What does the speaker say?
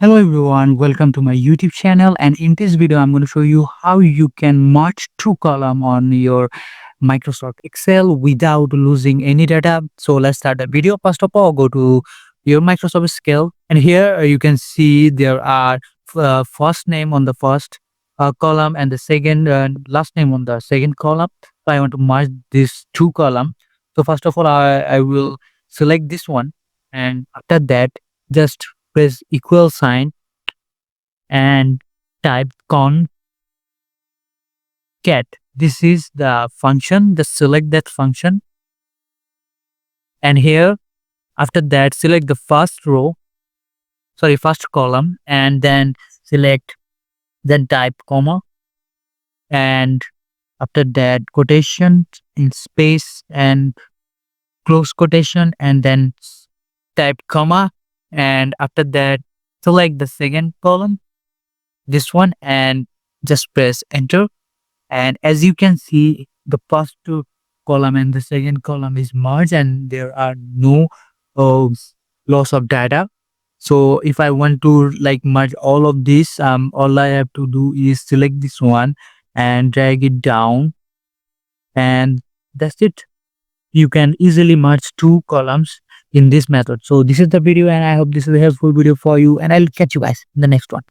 Hello everyone, welcome to my YouTube channel, and in this video I'm going to show you how you can merge two column on your Microsoft Excel without losing any data. So let's start the video. First of all, go to your Microsoft Excel, and here you can see there are first name on the first column and the second last name on the second column. So I want to merge these two column. So first of all, I will select this one, and after that just press equal sign and type concat. This is the function. Just select that function, and here after that select the first column, and then select, then type comma, and after that quotation in space and close quotation, and then type comma, and after that select the second column, this one, and just press enter. And as you can see, the first two column and the second column is merged, and there are no uh, loss of data. So if I want to like merge all of this, all I have to do is select this one and drag it down, and that's it. You can easily merge two columns in this method. So this is the video, and I hope this is a helpful video for you, and I'll catch you guys in the next one.